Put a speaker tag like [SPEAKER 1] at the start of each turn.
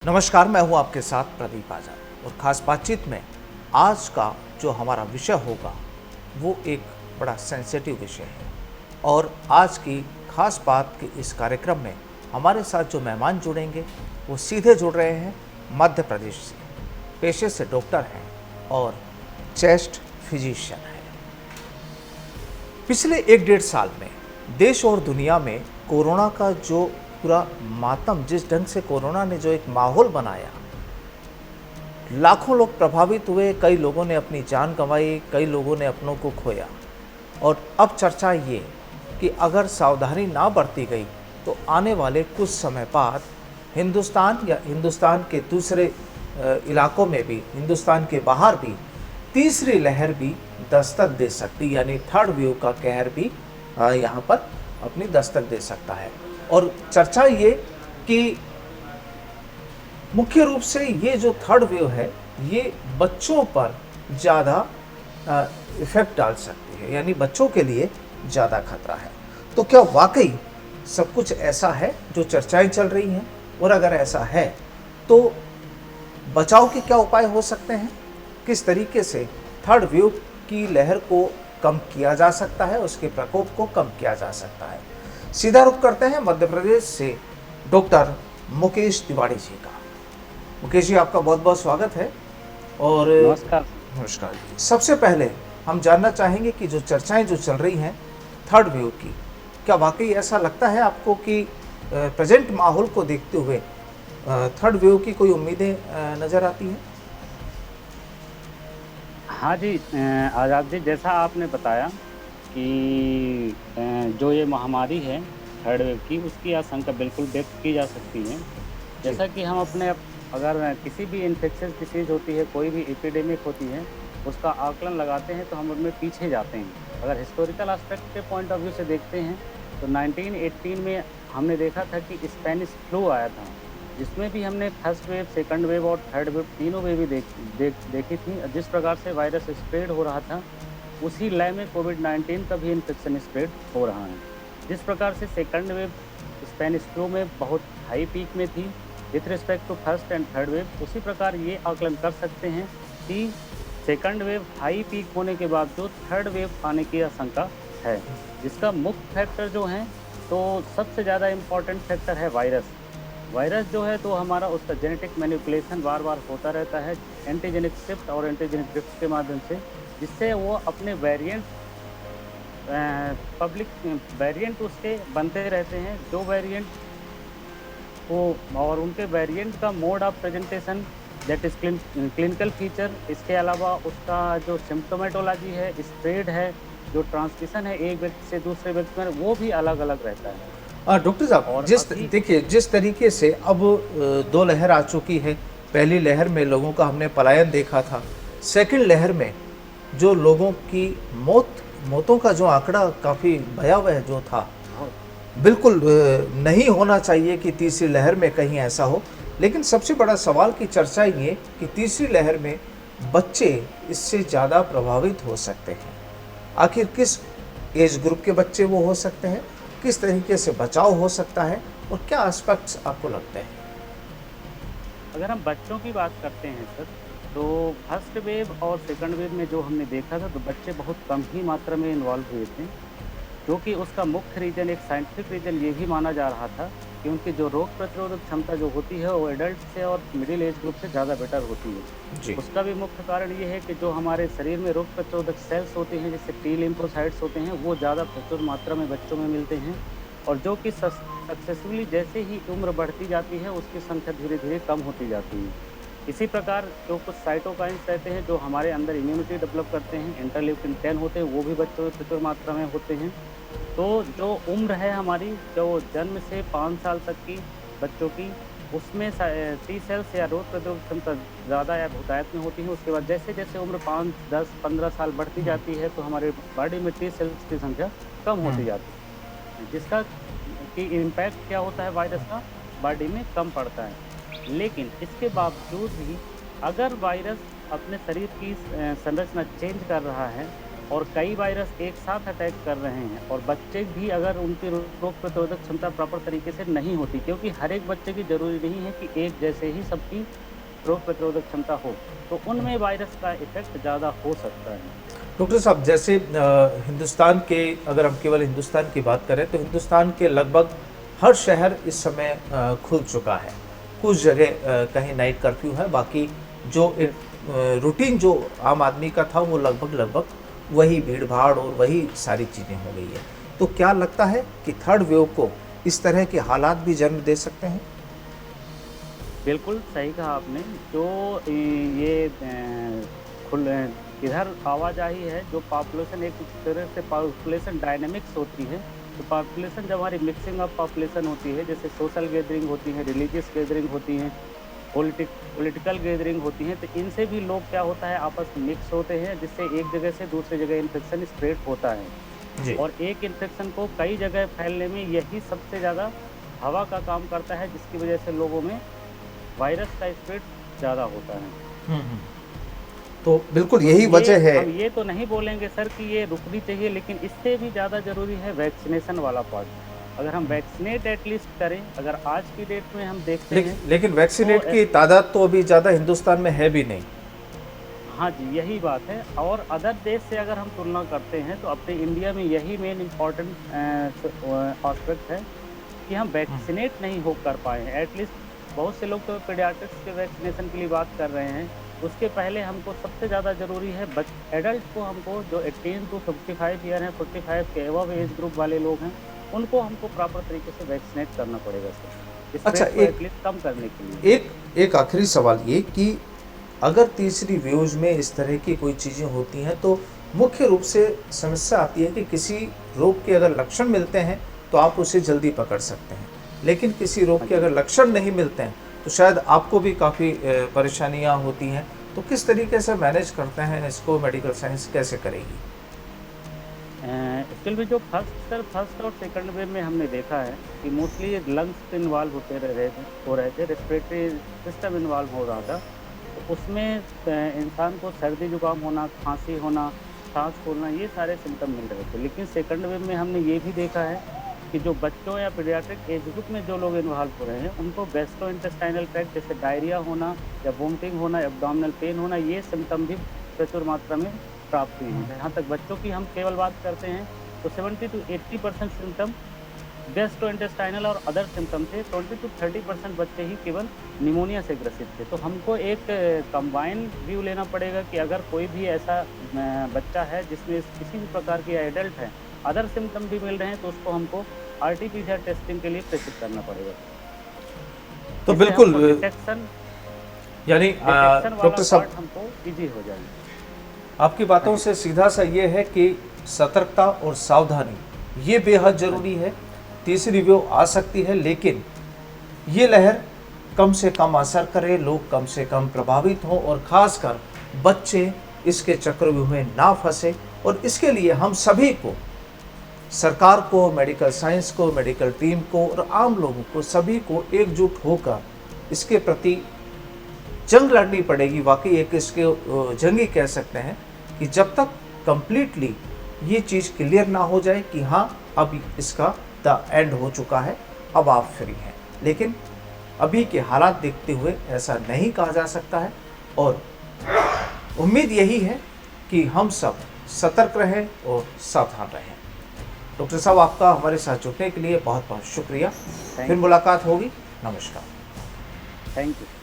[SPEAKER 1] नमस्कार, मैं हूं आपके साथ प्रदीप आजाद और ख़ास बातचीत में आज का जो हमारा विषय होगा वो एक बड़ा सेंसिटिव विषय है। और आज की ख़ास बात कि इस कार्यक्रम में हमारे साथ जो मेहमान जुड़ेंगे वो सीधे जुड़ रहे हैं मध्य प्रदेश से, पेशे से डॉक्टर हैं और चेस्ट फिजिशियन हैं। पिछले 1-1.5 साल में देश और दुनिया में कोरोना का जो पूरा मातम, जिस ढंग से कोरोना ने जो एक माहौल बनाया, लाखों लोग प्रभावित हुए, कई लोगों ने अपनी जान गंवाई, कई लोगों ने अपनों को खोया। और अब चर्चा ये कि अगर सावधानी ना बरती गई तो आने वाले कुछ समय बाद हिंदुस्तान या हिंदुस्तान के दूसरे इलाकों में भी, हिंदुस्तान के बाहर भी तीसरी लहर भी दस्तक दे सकती, यानी थर्ड वेव का कहर भी यहाँ पर अपनी दस्तक दे सकता है। और चर्चा ये कि मुख्य रूप से ये जो थर्ड वेव है ये बच्चों पर ज़्यादा इफेक्ट डाल सकती है, यानी बच्चों के लिए ज़्यादा खतरा है। तो क्या वाकई सब कुछ ऐसा है जो चर्चाएं चल रही हैं? और अगर ऐसा है तो बचाव के क्या उपाय हो सकते हैं? किस तरीके से थर्ड वेव की लहर को कम किया जा सकता है, उसके प्रकोप को कम किया जा सकता है? सीधा रुख करते हैं मध्य प्रदेश से डॉक्टर मुकेश तिवारी जी का। मुकेश जी, आपका बहुत बहुत स्वागत है। और
[SPEAKER 2] नमस्कार।
[SPEAKER 1] नमस्कार जी। सबसे पहले हम जानना चाहेंगे कि जो चर्चाएं जो चल रही हैं थर्ड वेव की, क्या वाकई ऐसा लगता है आपको कि प्रेजेंट माहौल को देखते हुए थर्ड वेव की कोई उम्मीदें नज़र आती हैं?
[SPEAKER 2] हाँ जी, आज़ाद जी, जैसा आपने बताया कि जो ये महामारी है थर्ड वेव की, उसकी आशंका बिल्कुल व्यक्त की जा सकती है। जैसा कि हम अगर किसी भी इन्फेक्शियस डिसीज़ होती है, कोई भी एपिडेमिक होती है, उसका आकलन लगाते हैं तो हम उनमें पीछे जाते हैं। अगर हिस्टोरिकल एस्पेक्ट के पॉइंट ऑफ व्यू से देखते हैं तो 1918 में हमने देखा था कि स्पेनिश फ्लू आया था, जिसमें भी हमने फर्स्ट वेव, सेकंड वेव और थर्ड वेव तीनों वेव भी देखी थी। जिस प्रकार से वायरस स्प्रेड हो रहा था, उसी लय में कोविड-19 का भी इन्फेक्शन स्प्रेड हो रहा है। जिस प्रकार से सेकंड वेव स्पेनिश फ्लू में बहुत हाई पीक में थी with respect to first and third wave, उसी प्रकार ये आकलन कर सकते हैं कि सेकंड वेव हाई पीक होने के बावजूद थर्ड वेव आने की आशंका है। जिसका मुख्य फैक्टर जो है, तो सबसे ज़्यादा इम्पॉर्टेंट फैक्टर है वायरस। वायरस जो है तो हमारा उसका जेनेटिक मैनिपुलेशन बार बार होता रहता है एंटीजेनिक शिफ्ट और एंटीजेनिक ड्रिफ्ट के माध्यम से, जिससे वो अपने वेरिएंट उसके बनते रहते हैं। जो वेरिएंट को और उनके वेरिएंट का mode of presentation, that is clinical feature, इसके अलावा उसका जो सिम्प्टोमेटोलॉजी है, स्प्रेड है, जो ट्रांसमिशन है एक व्यक्ति से दूसरे व्यक्ति में, वो भी अलग अलग रहता है।
[SPEAKER 1] डॉक्टर साहब, देखिए जिस तरीके से अब 2 लहर आ चुकी है। पहली लहर में लोगों का हमने पलायन देखा था, सेकंड लहर में जो लोगों की मौतों का जो आंकड़ा काफ़ी भयावह जो था, बिल्कुल नहीं होना चाहिए कि तीसरी लहर में कहीं ऐसा हो। लेकिन सबसे बड़ा सवाल की चर्चा ये कि तीसरी लहर में बच्चे इससे ज़्यादा प्रभावित हो सकते हैं। आखिर किस एज ग्रुप के बच्चे वो हो सकते हैं, किस तरीके से बचाव हो सकता है और क्या एस्पेक्ट्स आपको लगते हैं?
[SPEAKER 2] अगर हम बच्चों की बात करते हैं सर, तो फर्स्ट वेव और सेकंड वेव में जो हमने देखा था, तो बच्चे बहुत कम ही मात्रा में इन्वॉल्व हुए थे, क्योंकि उसका मुख्य रीज़न, एक साइंटिफिक रीज़न ये भी माना जा रहा था कि उनकी जो रोग प्रतिरोधक क्षमता जो होती है वो एडल्ट से और मिडिल एज ग्रुप से ज़्यादा बेटर होती है जी। उसका भी मुख्य कारण ये है कि जो हमारे शरीर में रोग प्रतिरोधक सेल्स होते हैं, जैसे टी लिम्फोसाइट्स होते हैं, वो ज़्यादा प्रचुर मात्रा में बच्चों में मिलते हैं, और जो कि सक्सेसफुली जैसे ही उम्र बढ़ती जाती है उसकी संख्या धीरे धीरे कम होती जाती है। इसी प्रकार जो कुछ साइटोकाइन्स रहते हैं जो हमारे अंदर इम्यूनिटी डेवलप करते हैं, इंटरल्यूकिन 10 होते हैं, वो भी बच्चों में प्रचुर मात्रा में होते हैं। तो जो उम्र है हमारी, जो जन्म से 5 साल तक की बच्चों की, उसमें टी सेल्स या रोग प्रतिरोधक क्षमता ज़्यादा या बहुतायत में होती है। उसके बाद जैसे जैसे उम्र 5, 10, 15 साल बढ़ती जाती है तो हमारे बॉडी में टी सेल्स की संख्या कम होती जाती है, जिसका कि इम्पैक्ट क्या होता है वायरस का, बॉडी में कम पड़ता है। लेकिन इसके बावजूद भी अगर वायरस अपने शरीर की संरचना चेंज कर रहा है, और कई वायरस एक साथ अटैक कर रहे हैं, और बच्चे भी अगर उनकी रोग प्रतिरोधक क्षमता प्रॉपर तरीके से नहीं होती, क्योंकि हर एक बच्चे की ज़रूरी नहीं है कि एक जैसे ही सबकी रोग प्रतिरोधक क्षमता हो, तो उनमें वायरस का इफ़ेक्ट ज़्यादा हो सकता है।
[SPEAKER 1] डॉक्टर साहब, जैसे हिंदुस्तान के, अगर हम केवल हिंदुस्तान की बात करें तो हिंदुस्तान के लगभग हर शहर इस समय खुल चुका है। कुछ जगह कहीं नाइट कर्फ्यू है, बाकी जो एक रूटीन जो आम आदमी का था वो लगभग वही भीड़ भाड़ और वही सारी चीज़ें हो गई है। तो क्या लगता है कि थर्ड वेव को इस तरह के हालात भी जन्म दे सकते हैं?
[SPEAKER 2] बिल्कुल सही कहा आपने। जो ये खुल इधर आवाजाही है, जो पॉपुलेशन एक तरह से पॉपुलेशन डायनामिक्स होती है, तो पॉपुलेशन जब हमारी मिक्सिंग ऑफ पॉपुलेशन होती है, जैसे सोशल गैदरिंग होती है, रिलीजियस गैदरिंग होती हैं, पॉलिटिकल गैदरिंग होती हैं, तो इनसे भी लोग क्या होता है आपस में मिक्स होते हैं, जिससे एक जगह से दूसरी जगह इन्फेक्शन स्प्रेड होता है।
[SPEAKER 1] जी।
[SPEAKER 2] और एक इन्फेक्शन को कई जगह फैलने में यही सबसे ज़्यादा हवा का काम करता है, जिसकी वजह से लोगों में वायरस का स्प्रेड ज़्यादा होता है।
[SPEAKER 1] हम्म। तो बिल्कुल यही वजह है।
[SPEAKER 2] हम ये तो नहीं बोलेंगे सर कि ये रुकनी चाहिए, लेकिन इससे भी ज़्यादा ज़रूरी है वैक्सीनेशन वाला पार्ट। अगर हम वैक्सीनेट एटलीस्ट करें, अगर आज की डेट में हम देखते हैं,
[SPEAKER 1] लेकिन वैक्सीनेट
[SPEAKER 2] तो
[SPEAKER 1] की तादाद तो अभी ज़्यादा हिंदुस्तान में है भी नहीं।
[SPEAKER 2] हाँ जी, यही बात है। और अदर देश से अगर हम तुलना करते हैं, तो अपने इंडिया में यही मेन इम्पॉर्टेंट एस्पेक्ट है कि हम वैक्सीनेट नहीं हो कर पाए हैं। एटलीस्ट बहुत से लोग तो पीडियाट्रिक्स के वैक्सीनेशन के लिए बात कर रहे हैं। उसके पहले हमको सबसे ज़्यादा ज़रूरी है एडल्ट को, हमको जो 18 टू 55 ईयर हैं, 45 के एबव एज ग्रुप वाले लोग हैं, उनको हमको प्रॉपर तरीके से वैक्सीनेट करना पड़ेगा सर,
[SPEAKER 1] अच्छा,
[SPEAKER 2] स्प्रेड को एटलीस्ट कम करने के लिए।
[SPEAKER 1] एक आखिरी सवाल ये कि अगर तीसरी वेव्स में इस तरह की कोई चीज़ें होती हैं तो मुख्य रूप से समस्या आती है कि किसी रोग के अगर लक्षण मिलते हैं तो आप उसे जल्दी पकड़ सकते हैं, लेकिन किसी रोग के अगर लक्षण नहीं मिलते हैं तो शायद आपको भी काफ़ी परेशानियां होती हैं। तो किस तरीके से मैनेज करते हैं इसको, मेडिकल साइंस कैसे करेगी?
[SPEAKER 2] एक्चुअल में जो फर्स्ट और सेकंड वेव में हमने देखा है कि मोस्टली लंग्स इन्वॉल्व हो रहे थे, रेस्पिरेटरी सिस्टम इन्वॉल्व हो रहा था। तो उसमें इंसान को सर्दी जुकाम होना, खांसी होना, सांस फूलना, ये सारे सिम्टम मिल रहे थे। लेकिन सेकंड वेव में हमने ये भी देखा है कि जो बच्चों या पीडियाट्रिक एज ग्रुप में जो लोग इन्वॉल्व हो रहे हैं, उनको गैस्ट्रोइंटेस्टाइनल ट्रैक्ट जैसे डायरिया होना या वोमिटिंग होना, एब्डोमिनल पेन होना, ये सिम्टम भी प्रचुर मात्रा में प्राप्त हुई हैं। जहाँ तक बच्चों की हम केवल बात करते हैं तो 70 to 80% सिम्टम गैस्ट्रोइंटेस्टाइनल और अदर सिम्टम थे। 20 to 30% बच्चे ही केवल निमोनिया से ग्रसित थे। तो हमको एक कंबाइन व्यू लेना पड़ेगा कि अगर कोई भी ऐसा बच्चा है जिसमें किसी भी प्रकार की एडल्ट है, अदर सिम्टम भी मिल रहे हैं, तो उसको हमको RT-PCR टेस्टिंग के लिए प्रेषित करना पड़ेगा।
[SPEAKER 1] तो बिल्कुल
[SPEAKER 2] डिटेक्शन
[SPEAKER 1] यानी डॉक्टर साहब,
[SPEAKER 2] हमको ईजी हो जाएगा।
[SPEAKER 1] आपकी बातों से सीधा सा ये है कि सतर्कता और सावधानी ये बेहद ज़रूरी है। तीसरी वेव आ सकती है, लेकिन ये लहर कम से कम असर करे, लोग कम से कम प्रभावित हों और ख़ासकर बच्चे इसके चक्रव्यूह में ना फंसे। और इसके लिए हम सभी को, सरकार को, मेडिकल साइंस को, मेडिकल टीम को और आम लोगों को, सभी को एकजुट होकर इसके प्रति जंग लड़नी पड़ेगी। वाकई एक इसके जंग ही कह सकते हैं कि जब तक कंप्लीटली ये चीज़ क्लियर ना हो जाए कि हाँ अब इसका द एंड हो चुका है, अब आप फ्री हैं। लेकिन अभी के हालात देखते हुए ऐसा नहीं कहा जा सकता है और उम्मीद यही है कि हम सब सतर्क रहें और सावधान रहें। डॉक्टर साहब, आपका हमारे साथ जुड़ने के लिए बहुत बहुत शुक्रिया। फिर मुलाकात होगी। नमस्कार।
[SPEAKER 2] Thank you.